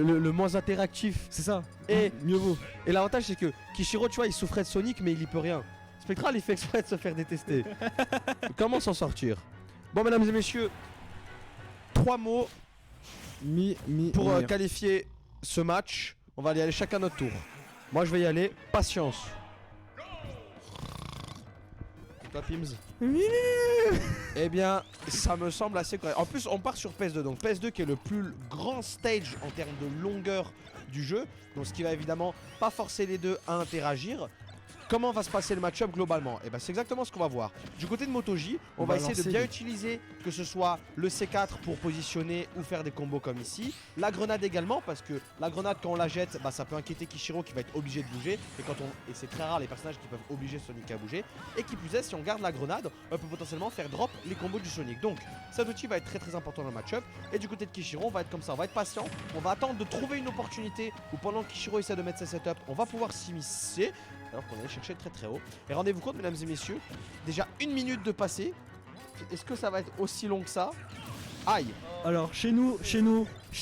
le moins interactif. C'est ça. Et mieux vaut. Et l'avantage c'est que Kishiro, tu vois, il souffrait de Sonic mais il y peut rien. Spectral il fait exprès de se faire détester. Comment s'en sortir? Bon mesdames et messieurs, 3 mots pour qualifier ce match. On va y aller chacun notre tour. Moi je vais y aller, patience. Et toi Pims? Eh bien ça me semble assez correct. En plus on part sur PS2, donc PS2 qui est le plus grand stage en termes de longueur du jeu. Donc ce qui va évidemment pas forcer les deux à interagir. Comment va se passer le match-up globalement? Et ben c'est exactement ce qu'on va voir. Du côté de MotoG, on va essayer de bien utiliser que ce soit le C4 pour positionner ou faire des combos comme ici. La grenade également, parce que la grenade quand on la jette, bah, ça peut inquiéter Kishiro qui va être obligé de bouger. Et c'est très rare les personnages qui peuvent obliger Sonic à bouger. Et qui plus est, si on garde la grenade, on peut potentiellement faire drop les combos du Sonic. Donc cet outil va être très important dans le match-up. Et du côté de Kishiro, on va être comme ça, on va être patient. On va attendre de trouver une opportunité où pendant que Kishiro essaie de mettre ses setups, on va pouvoir s'immiscer. Alors qu'on allait chercher très très haut. Et rendez-vous compte mesdames et messieurs, déjà 1 minute de passé. Est-ce que ça va être aussi long que ça? Aïe. Alors chez nous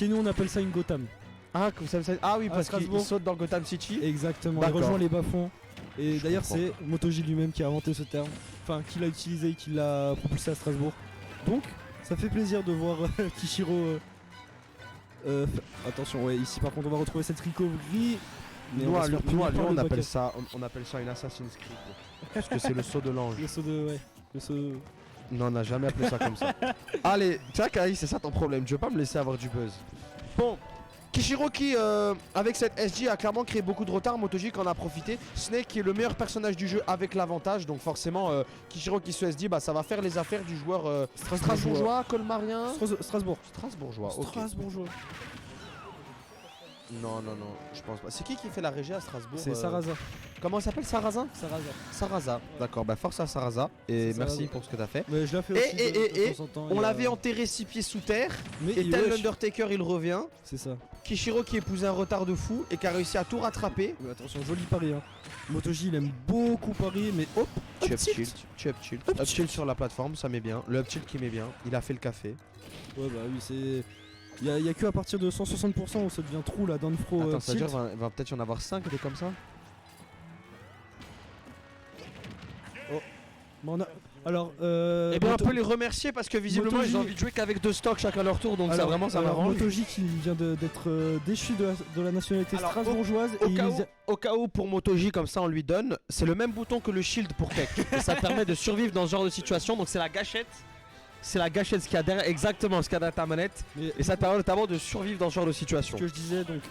on appelle ça une Gotham. Ah, comme ça, ah oui, parce qu'il saute dans Gotham City. Exactement, il rejoint les bas-fonds. Et d'ailleurs c'est MotoG lui-même qui a inventé ce terme. Enfin qui l'a utilisé et qui l'a propulsé à Strasbourg. Donc ça fait plaisir de voir Kishiro attention, ouais, ici par contre on va retrouver cette recovery. Mais nous à Lyon on appelle ça une Assassin's Creed. Parce que c'est le saut de l'ange. Le saut de... ouais. Le saut... Non, on n'a jamais appelé ça comme ça. Allez, tiens Kai, c'est ça ton problème, tu veux pas me laisser avoir du buzz. Bon, Kishiro qui avec cette SG a clairement créé beaucoup de retard. MotoG qui en a profité. Snake qui est le meilleur personnage du jeu avec l'avantage. Donc forcément Kishiro qui se SG, bah ça va faire les affaires du joueur strasbourgeois, colmarien. Strasbourgeois. Strasbourgeois. Non, je pense pas. C'est qui fait la régie à Strasbourg? C'est Sarraza. Comment ça s'appelle? Sarraza? Sarraza. D'accord, bah force à Sarraza. Et merci pour ce que t'as fait. Mais je l'ai fait aussi de temps en temps. On l'avait enterré 6 pieds sous terre. Et tel l'Undertaker il revient. C'est ça. Kishiro qui épousait un retard de fou et qui a réussi à tout rattraper. Mais attention, joli pari hein. MotoG il aime beaucoup parier mais hop. Up tilt sur la plateforme, ça met bien. Le up tilt qui met bien. Il a fait le café. Ouais bah oui c'est... Il y a que à partir de 160% où ça devient trou là, downfro. Attends, ça veut dire va peut-être y en avoir 5 des comme ça. Oh. Bon, alors eh bien on peut les remercier parce que visiblement ils ont envie de jouer qu'avec 2 stocks chacun leur tour. Donc alors, ça m'arrange. MotoG qui vient d'être déchu de la nationalité strasbourgeoise. Au cas où pour MotoG comme ça on lui donne, c'est le même bouton que le shield pour Tech. Et ça permet de survivre dans ce genre de situation. Donc c'est la gâchette. C'est la gâchette ce qu'il y a derrière, exactement ce qu'il y a derrière ta manette. Et ça te permet notamment de survivre dans ce genre de situation. Ce que je disais donc,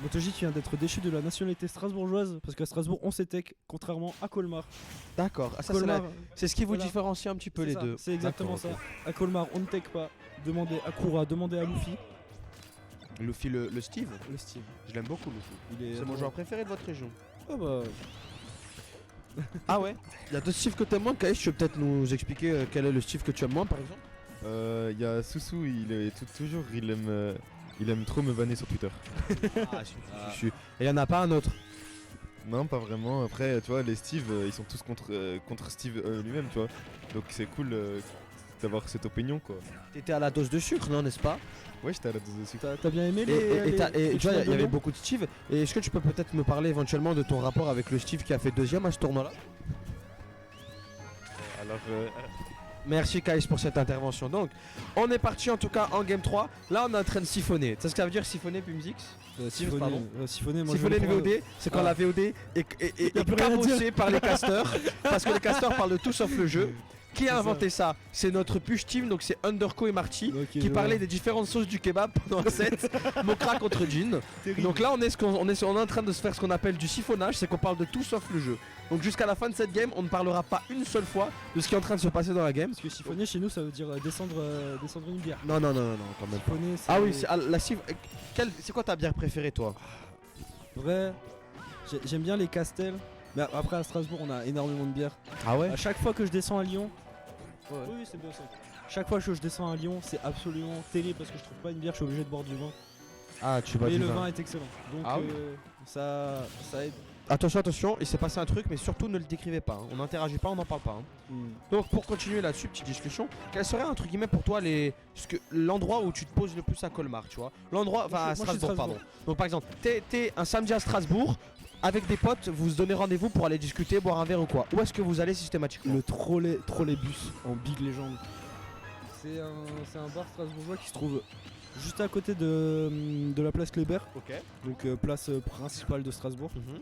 MotoG qui vient d'être déchu de la nationalité strasbourgeoise. Parce qu'à Strasbourg on s'est tech, contrairement à Colmar. D'accord, c'est ce qui vous différencie un petit peu les deux. C'est exactement ça. À Colmar on ne tech pas. Demandez à Koura, demandez à Luffy. Luffy le Steve. Le Steve. Je l'aime beaucoup Luffy. C'est mon joueur préféré de votre région. Oh bah... Ah ouais. Il y a 2 Steve que t'aimes moins. Kaïs, tu peux peut-être nous expliquer quel est le Steve que tu aimes moins par exemple? Il y a Soussou, il aime trop me vanner sur Twitter. Et il y en a pas un autre? Non, pas vraiment. Après, tu vois, les Steve, ils sont tous contre Steve lui-même, tu vois. Donc c'est cool d'avoir cette opinion, quoi. T'étais à la dose de sucre, non, n'est-ce pas? Ouais, j'étais à la dose de sucre. T'as bien aimé et tu vois, il y avait beaucoup de Steve. Et est-ce que tu peux peut-être me parler éventuellement de ton rapport avec le Steve qui a fait 2ème à ce tournoi-là? Alors, merci Kaïs pour cette intervention. Donc, on est parti en tout cas en game 3. Là, on est en train de siphonner. Tu sais ce que ça veut dire siphonner, Pumzix? Siphonner, moi siphonner le VOD, c'est quand la VOD est cabossée par les casteurs. Parce que les casteurs parlent de tout sauf le jeu. Qui a inventé ça? C'est notre push team, donc c'est Underco et Marty qui parlaient des différentes sauces du kebab pendant le set. Mokra contre Jin. Donc là on est en train de se faire ce qu'on appelle du siphonnage, c'est qu'on parle de tout sauf le jeu. Donc jusqu'à la fin de cette game on ne parlera pas une seule fois de ce qui est en train de se passer dans la game. Parce que siphonner chez nous ça veut dire descendre une bière. Non quand même pas. Ah oui, c'est quoi ta bière préférée toi? Vrai, j'aime bien les Castels. Mais après à Strasbourg on a énormément de bières. Ah ouais? À chaque fois que je descends à Lyon, oui c'est bien ça. Chaque fois que je descends à Lyon c'est absolument terrible parce que je trouve pas une bière, je suis obligé de boire du vin. Ah tu bois du vin. Mais le vin est excellent. Donc ça aide. attention, il s'est passé un truc, mais surtout ne le décrivez pas. Hein. On n'interagit pas, on n'en parle pas. Hein. Donc pour continuer là-dessus, petite discussion, quel serait entre guillemets pour toi l'endroit où tu te poses le plus à Colmar, tu vois? L'endroit, enfin à Strasbourg, pardon. Donc par exemple, t'es un samedi à Strasbourg, avec des potes, vous vous donnez rendez-vous pour aller discuter, boire un verre ou quoi? Où est-ce que vous allez systématiquement? Le trolleybus en Big Legend. C'est un bar strasbourgeois qui se trouve juste à côté de la place Kléber, Ok. donc place principale de Strasbourg. Mhm.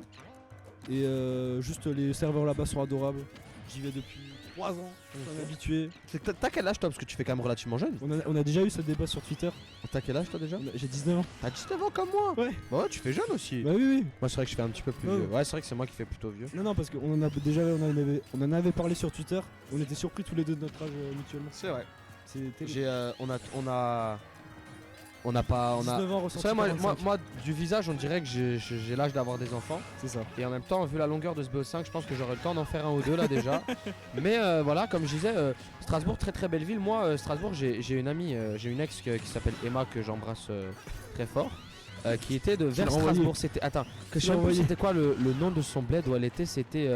Et juste les serveurs là-bas sont adorables. J'y vais depuis 3 ans, je suis un habitué. T'as quel âge toi? Parce que tu fais quand même relativement jeune. On a déjà eu ce débat sur Twitter. T'as quel âge toi déjà? J'ai 19 ans. T'as 19 ans comme moi? Ouais. Bah ouais, tu fais jeune aussi. Bah oui. Moi c'est vrai que je fais un petit peu plus Ouais. vieux. Ouais, c'est vrai que c'est moi qui fais plutôt vieux. Non, parce qu'on en a déjà on en avait parlé sur Twitter. On était surpris tous les deux de notre âge mutuellement. C'est vrai. C'était On n'a pas. 19 ans ressenti. C'est vrai, moi, du visage, on dirait que j'ai l'âge d'avoir des enfants. C'est ça. Et en même temps, vu la longueur de ce BO5, je pense que j'aurai le temps d'en faire un ou deux là déjà. Mais voilà, comme je disais, Strasbourg, très très belle ville. Moi, Strasbourg, j'ai une amie, j'ai une ex qui s'appelle Emma, que j'embrasse très fort. Qui était de vers Strasbourg. C'était. Attends, je sais plus c'était quoi le nom de son bled où elle était. C'était.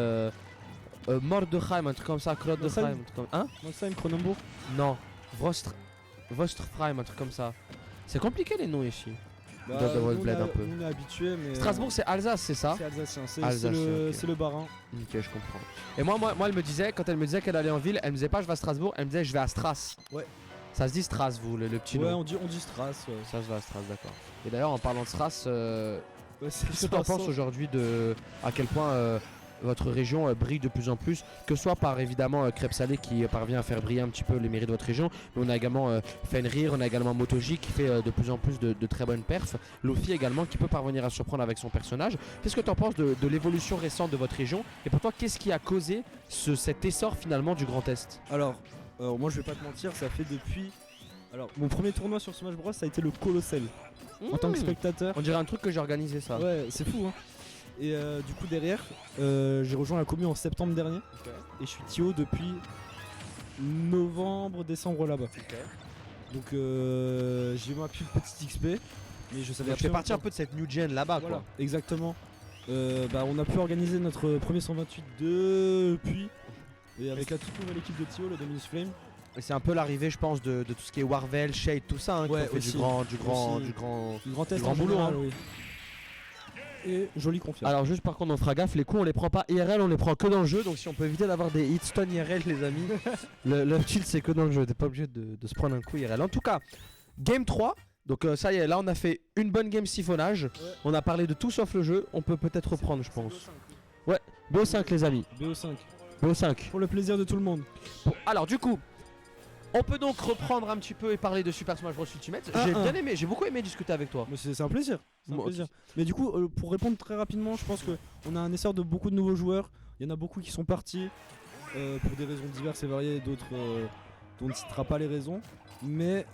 Mordechheim, un truc comme ça. Klodheim, un truc comme. Hein? Molsheim, Cronenbourg. Non. Vostrfreim, un truc comme ça. C'est compliqué les noms ici. Bah, Dans votre bled un peu. On est habitué, mais. Strasbourg, c'est Alsace, c'est ça? C'est alsacien, Alsacien, ok. c'est le Bas-Rhin. Ok, je comprends. Et moi, elle me disait, quand elle me disait qu'elle allait en ville, elle me disait pas je vais à Strasbourg, elle me disait je vais à Stras. Ouais. Ça se dit Stras, vous, le petit Ouais, nom. on dit Stras. Ouais. Ça se va à Stras, d'accord. Et d'ailleurs, en parlant de Stras, Ouais, qu'est-ce que tu en penses aujourd'hui de à quel point votre région brille de plus en plus, que ce soit par évidemment Crêpes Salées qui parvient à faire briller un petit peu les mairies de votre région, mais on a également Fenrir, on a également MotoJ qui fait de plus en plus de très bonnes perfs, Lofi également qui peut parvenir à surprendre avec son personnage. Qu'est-ce que tu en penses de l'évolution récente de votre région, et pour toi qu'est-ce qui a causé cet essor finalement du Grand Est? Alors, moi je vais pas te mentir, ça fait depuis. Alors, mon premier tournoi sur Smash Bros, ça a été le Colossal. En tant que spectateur. On dirait un truc que j'ai organisé ça. Ouais, c'est fou, hein. Et du coup, derrière, j'ai rejoint la commune en septembre dernier. Et je suis TIO depuis novembre, décembre là-bas. Donc, j'ai eu ma petite XP. Mais je savais Donc tu fais partie un peu de cette new gen là-bas, voilà, quoi. exactement. On a pu organiser notre premier 128 depuis. Et avec la toute nouvelle équipe de TIO, le Dominus Flame. Et c'est un peu l'arrivée, je pense, de tout ce qui est Warvel, Shade, tout ça, hein, Ouais, qui ont fait aussi. du grand Du Grand Est grand en boulot, général, hein. oui. Et jolie confiance. Alors juste par contre on fera gaffe, les coups on les prend pas IRL, on les prend que dans le jeu, donc si on peut éviter d'avoir des hitstone IRL les amis, le chill c'est que dans le jeu, t'es pas obligé de se prendre un coup IRL. En tout cas, Game 3, donc ça y est, là on a fait une bonne game siphonnage, on a parlé de tout sauf le jeu, on peut peut-être reprendre je pense. Ouais, BO5 les amis, BO5. BO5. Pour le plaisir de tout le monde. Bon, alors du coup, on peut donc reprendre un petit peu et parler de Super Smash Bros Ultimate. J'ai bien aimé, j'ai beaucoup aimé discuter avec toi. Mais c'est un plaisir. C'est un Moi, plaisir. Mais du coup, pour répondre très rapidement, je pense que on a un essor de beaucoup de nouveaux joueurs. Il y en a beaucoup qui sont partis pour des raisons diverses et variées, d'autres dont on ne citera pas les raisons. Mais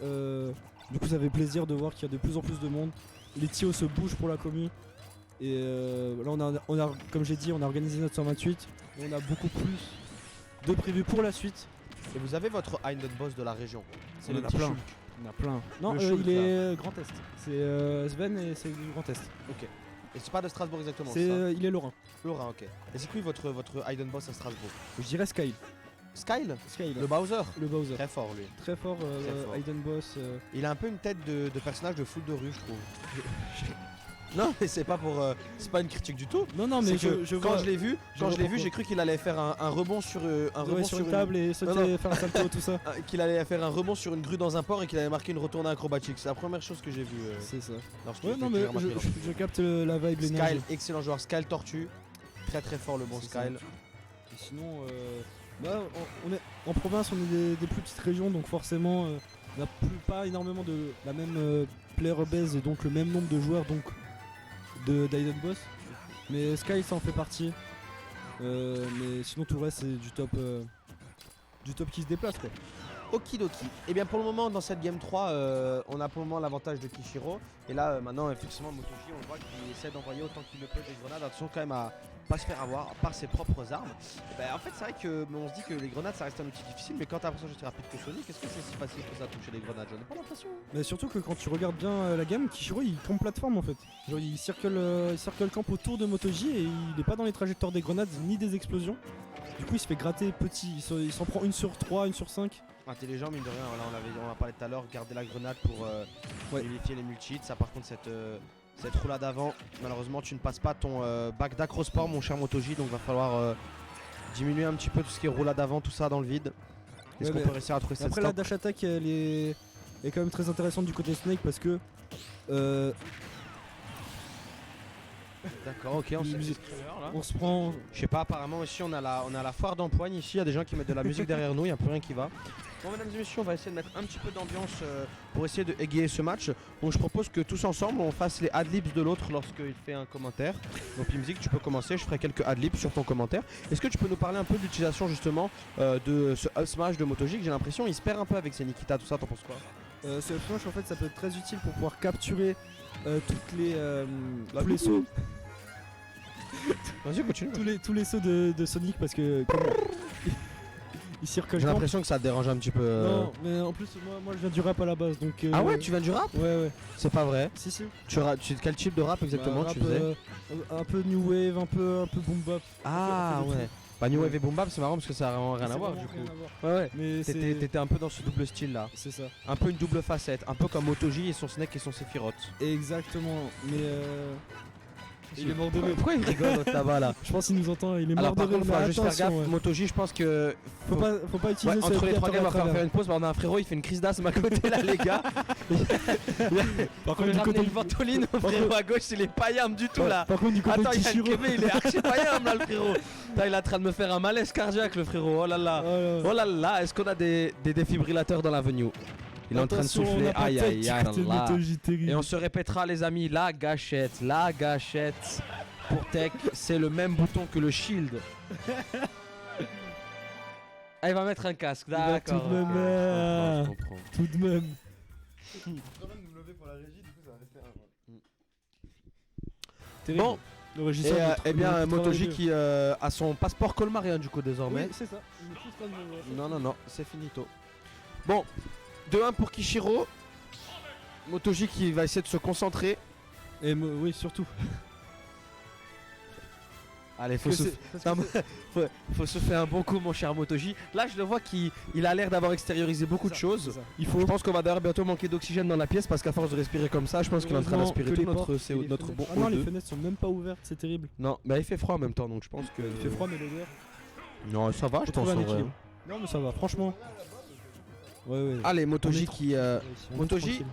du coup, ça fait plaisir de voir qu'il y a de plus en plus de monde. Les TIO se bougent pour la commune. Et là, on a, comme j'ai dit, on a organisé notre 128. Et on a beaucoup plus de prévus pour la suite. Et vous avez votre Hidden Boss de la région. C'est On le en a petit plein. Shulk. On a plein. Non, Le Shulk, il est Grand Est. C'est Sven et c'est du Grand Est. Ok. Et c'est pas de Strasbourg exactement, C'est c'est ça il est Lorrain. Lorrain, ok. Et c'est qui votre Hidden Boss à Strasbourg? Je dirais Skyle. Skyle. Skyle. Le Bowser. Le Bowser. Très fort lui. Très fort, Très fort. Hidden Boss. Il a un peu une tête de personnage de foot de rue, je trouve. Non, mais c'est pas pour. C'est pas une critique du tout. Non, non, mais C'est que quand vois- je l'ai vu, vois pourquoi. j'ai cru qu'il allait faire un rebond sur un Ouais, rebond sur une table et sauter, Non, faire un salto, tout ça. qu'il allait faire un rebond sur une grue dans un port et qu'il allait marquer une retournée acrobatique. C'est la première chose que j'ai vue. C'est ça. lorsque Ouais, j'ai non, fait mais remarquer leur- je capte la vibe, l'énergie. Skyle, excellent joueur. Skyle Tortue, très très fort le bon C'est ça. Skyle. Et sinon, on est en province, on est des plus petites régions, donc forcément, on n'a pas énormément de la même player base et donc le même nombre de joueurs donc d'Hidden Boss. Mais Sky, ça en fait partie. Mais sinon, tout le reste, c'est du top qui se déplace, quoi. Okidoki. Et bien pour le moment dans cette game 3, on a pour le moment l'avantage de Kishiro. Et là maintenant effectivement Motoji on voit qu'il essaie d'envoyer autant qu'il le peut des grenades. Attention quand même à pas se faire avoir par ses propres armes. Et ben, en fait c'est vrai que on se dit que les grenades ça reste un outil difficile. Mais quand t'as l'impression que c'est rapide que Sonic, est-ce que c'est si facile que ça de toucher les grenades? J'en ai pas l'impression. Mais surtout que quand tu regardes bien la game, Kishiro il campe plateforme en fait. Genre il circle camp autour de Motoji et il est pas dans les trajectoires des grenades ni des explosions. Du coup il se fait gratter petit, il s'en prend 1 sur 3, 1 sur 5. Intelligent mine de rien, voilà, on a parlé tout à l'heure, garder la grenade pour vérifier les multi-hits. Ça par contre cette roulade avant, malheureusement tu ne passes pas ton bac d'acrosport mon cher Motoji, donc va falloir diminuer un petit peu tout ce qui est roulade avant, tout ça dans le vide. Est-ce qu'on peut réussir à trouver cette après stop? la dash attack elle est quand même très intéressante du côté Snake parce que D'accord, ok, on se prend. Je sais pas, apparemment ici on a la foire d'empoigne, ici il y a des gens qui mettent de la musique derrière nous, il n'y a plus rien qui va. Bon mesdames et messieurs, on va essayer de mettre un petit peu d'ambiance pour essayer de égayer ce match. Donc je propose que tous ensemble on fasse les adlibs de l'autre lorsqu'il fait un commentaire. Donc Pimzik, tu peux commencer, je ferai quelques adlibs sur ton commentaire. Est-ce que tu peux nous parler un peu de l'utilisation justement de ce up smash de Motoji? J'ai l'impression il se perd un peu avec ses Nikita, tout ça, t'en penses quoi? Ce up smash en fait ça peut être très utile pour pouvoir capturer tous les sauts. Vas-y continue. tous les sauts de Sonic parce que comme il circle. J'ai l'impression que ça te dérange un petit peu. Non, mais en plus moi je viens du rap à la base donc. Ah ouais, tu viens du rap? Ouais. C'est pas vrai. Si. Quel type de rap exactement Bah, tu faisais? Un peu new wave, un peu boom bap. Ah un peu de ouais. Bah New Wave et Boom Bap c'est marrant parce que ça a vraiment rien à C'est voir vraiment du coup. rien à voir. Ouais. Mais T'étais un peu dans ce double style là. c'est ça. Un peu une double facette, un peu comme Motoji et son Snake et son Sephiroth. Exactement. Mais il est mort de rire. Pourquoi il rigole l'autre là-bas là? Je pense qu'il nous entend, il est Alors mort de par rire. contre faut mais juste faire attention, gaffe, ouais. Motoji je pense que Faut pas utiliser ouais, ce entre les trois réplicateur games on va à falloir travers. faire une pause. Bah, on a un frérot il fait une crise d'asthme à côté là les gars. Par On contre, lui du ramener côté le Ventolin au frérot à gauche il est paillam du tout là. Par contre, du côté Attends, de il y a une Kishiro. kébé, il est archi paillam là le frérot. Putain, il est en train de me faire un malaise cardiaque le frérot. Oh là là. Oh là là, est-ce qu'on a des défibrillateurs dans l'avenue? Il est en train de Attention, on souffler. a pas Aïe tête aïe du aïe côté de là. Motoji, terrible. Et on se répétera les amis, la gâchette pour Tech, c'est le même bouton que le shield. Ah, il va mettre un casque, Il va d'accord. tout de même, Je comprends. Tout de même. Terrible. Bon, Le régisseur et, nous eh bien nous Motoji travaille qui a son passeport colmarien du coup bien. désormais. Oui, c'est ça. Il est tout Strasbourg, ouais. Non, c'est finito. Bon, 2-1 pour Kishiro. Motoji qui va essayer de se concentrer. Et oui, surtout. Allez, faut Que souffler. c'est- parce Non, que mais faut souffler un bon coup mon cher Motoji. Là je le vois qu'il a l'air d'avoir extériorisé beaucoup de c'est choses. ça. Il faut Je pense qu'on va d'ailleurs bientôt manquer d'oxygène dans la pièce parce qu'à force de respirer comme ça, je pense qu'il est en train heureusement d'aspirer que tout les notre portes et les notre bon fenêtres- Ah non, les O2. fenêtres sont même pas ouvertes, c'est terrible. Non, mais il fait froid en même temps donc je pense que. Il fait froid, mais l'odeur. Non, ça va, je Faut pense trouver un en vrai. équilibre. Non, mais ça va, franchement. Ouais. Allez, On Motoji est qui, on est Motoji tranquille.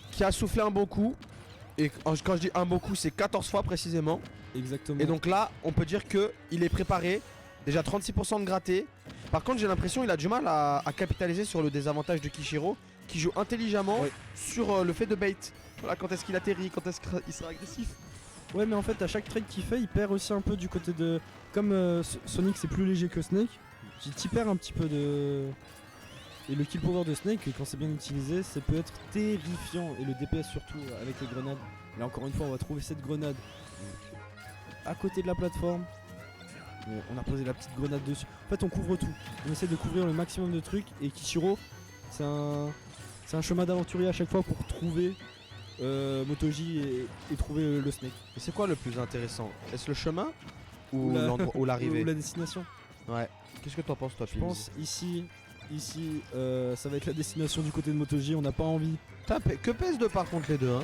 qui a soufflé un bon coup. Et quand je dis un bon coup, c'est 14 fois précisément. Exactement. Et donc là, on peut dire que il est préparé. Déjà 36% de gratté. Par contre, j'ai l'impression qu'il a du mal à capitaliser sur le désavantage de Kishiro, qui joue intelligemment Ouais. sur le fait de bait. Voilà, quand est-ce qu'il atterrit, quand est-ce qu'il sera agressif. Ouais, mais en fait, à chaque trade qu'il fait, il perd aussi un peu du côté de. Comme Sonic, c'est plus léger que Snake, il perd un petit peu de. Et le kill power de Snake, quand c'est bien utilisé, ça peut être terrifiant. Et le DPS surtout avec les grenades. Là, encore une fois, on va trouver cette grenade à côté de la plateforme. On a posé la petite grenade dessus. En fait, on couvre tout. On essaie de couvrir le maximum de trucs. Et Kishiro, c'est un chemin d'aventurier à chaque fois pour trouver Motoji et trouver le Snake. Et c'est quoi le plus intéressant? Est-ce le chemin ou Ou la- l'endroit ou l'arrivée? Ou la destination. Ouais. Qu'est-ce que t'en penses toi, Je pense ici, ça va être la destination du côté de Motoji. On n'a pas envie. Que pèsent de par contre les deux hein?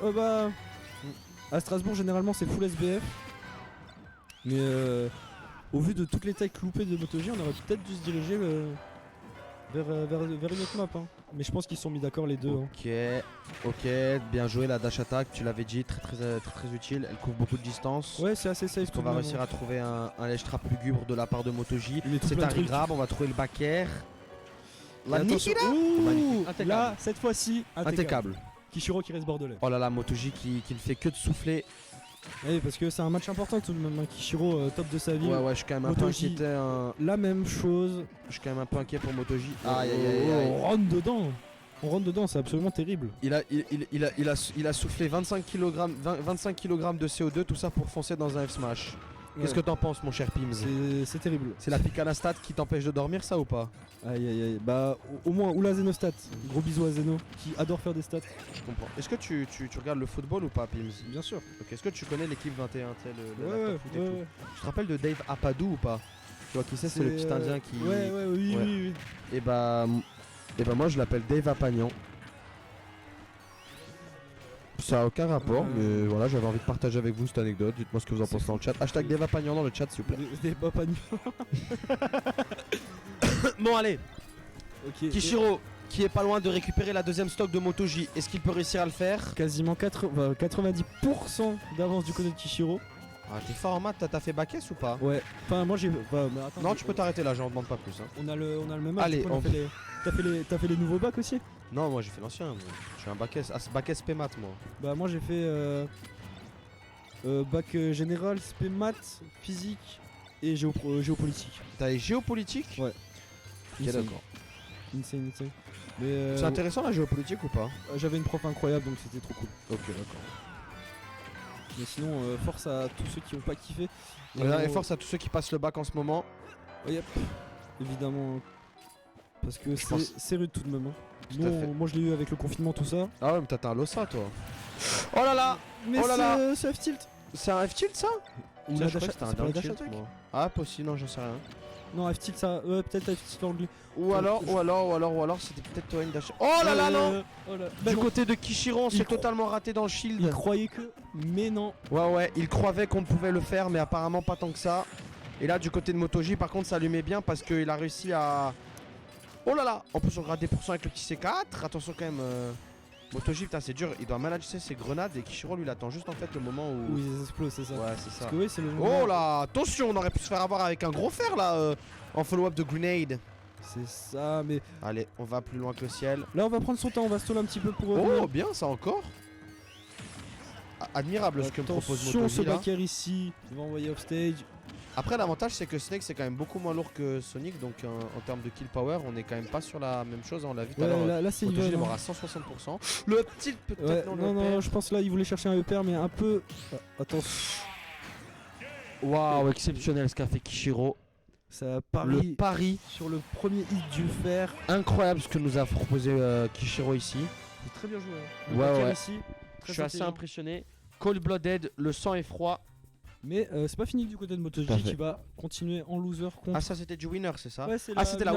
Ouais, bah. À Strasbourg, généralement, c'est full SBF. Mais au vu de toutes les tailles loupées de Motoji, on aurait peut-être dû se diriger vers une autre map. Hein. Mais je pense qu'ils sont mis d'accord les deux. Hein. Ok, bien joué la dash attack, tu l'avais dit, très utile, elle couvre beaucoup de distance. Ouais, c'est assez safe. Est-ce qu'on va réussir à trouver un lèche trap lugubre de la part de Motoji? Il met tout C'est plein un de trucs. regrab, on va trouver le back air. La Attention. Nikita Ouh, Magnifique. Impeccable. là, cette fois-ci, impeccable. Impeccable. Kishiro qui reste bordelais. Oh là là, Motoji qui ne fait que de souffler Oui, parce que c'est un match important tout de même. Kishiro, top de sa vie. Ouais, je suis quand même un peu Motoji. inquiété. La même chose. Je suis quand même un peu inquiet pour Motoji. On rentre dedans. On rentre dedans, c'est absolument terrible. Il a soufflé 25 kg de CO2, tout ça pour foncer dans un F-Smash. Qu'est-ce que t'en penses, mon cher Pims? C'est terrible. C'est la picanastat qui t'empêche de dormir, ça ou pas? Aïe aïe aïe. Bah, au moins, ou la Zenostat. Gros bisous à Zeno qui adore faire des stats. Je comprends. Est-ce que tu regardes le football ou pas, Pims? Bien sûr. Ok, est-ce que tu connais l'équipe 21, tu sais, le Ouais, laptop foot et tout? ouais. Tu te rappelles de Dave Apadou ou pas? Tu vois qui c'est le petit indien qui... Ouais, oui, Ouais. oui. Et bah moi je l'appelle Dave Apagnan. Ça a aucun rapport, mais voilà, j'avais envie de partager avec vous cette anecdote. Dites-moi ce que vous en pensez dans le chat. Hashtag Dave Apagnan dans le chat, s'il vous plaît. Des papagnos. Bon, allez, Ok. Kishiro, qui est pas loin de récupérer la deuxième stock de Moto-J. Est-ce qu'il peut réussir à le faire? Quasiment 90% d'avance du côté de Kishiro. Ah, t'es fort en maths, t'as fait bac S ou pas? Ouais. Enfin, moi j'ai. Bah, mais attends, Non, tu peux t'arrêter là, j'en demande pas plus. Hein. On a le même âge. Allez, du coup, on T'as fait les nouveaux bacs aussi? Non, moi j'ai fait l'ancien. Moi. Je suis un bac S, bac SP maths, moi. Bah, moi j'ai fait bac général, spé maths, physique et géopolitique. T'as les géopolitique? Ouais. Ok, Insane. d'accord. Insane. Mais C'est intéressant la géopolitique ou pas? j'avais une prof incroyable donc c'était trop cool. Ok, d'accord. Mais sinon, force à tous ceux qui ont pas kiffé. Et force à tous ceux qui passent le bac en ce moment. Yep. Évidemment. Parce que pense- c'est rude tout de même. Hein. Tout à fait. Moi je l'ai eu avec le confinement, tout ça. Ah ouais, mais t'as un Lossa toi. Oh là là! Mais Oh là là. c'est F-Tilt. C'est un F-Tilt ça? Ou Tiens, la je croyais dash que c'était un c'est pas la down dash tilt, attack. moi. Ah, possible, non, j'en sais rien. Non, F-Tilt ça. Peut-être F-Tilt anglais. Ou alors c'était peut-être toi une dash. Oh là là, non! Oh là. Du Bah, côté de Kishiro, on s'est il totalement raté dans le il shield. croyait que. Mais non. Ouais, il croyait qu'on pouvait le faire, mais apparemment pas tant que ça. Et là, du côté de Motoji, par contre, ça allumait bien parce qu'il a réussi à. Oh là là! En plus, on gratte des pourcents avec le petit C4. Attention quand même. Motoji, putain, c'est dur. Il doit manager ses grenades et Kishiro lui il attend juste en fait le moment où. Oui, ça explose, c'est ça. Ouais, c'est ça. Parce que oui, c'est le. Oh là! Attention, on aurait pu se faire avoir avec un gros fer là en follow-up de grenade. C'est ça, mais. Allez, on va plus loin que le ciel. Là, on va prendre son temps, on va stall un petit peu pour. Oh, bien ça encore. Admirable ce que me propose Attention, ce Motoji là. backer ici. Il va envoyer off stage. Après, l'avantage c'est que Snake c'est quand même beaucoup moins lourd que Sonic, donc en termes de kill power, on est quand même pas sur la même chose. On l'a vu tout à l'heure. Ouais, là c'est Motoji il est even, mort hein. à 160%. Le tilt peut-être Ouais, non, non, le non, je pense là il voulait chercher un EPR mais un peu. Attention, Waouh, exceptionnel ce qu'a fait Kishiro. ça Le parie pari, sur le premier hit du fer. incroyable ce que nous a proposé Kishiro ici. C'est très bien joué. Hein. Ouais, Le backer ouais. ici, Je très suis assez intelligent. impressionné. Cold Blooded, le sang est froid. Mais c'est pas fini du côté de Tout à MotoG fait. qui va continuer en loser contre. Ah, ça c'était du winner, c'est ça? Ouais, c'est Ah, c'était la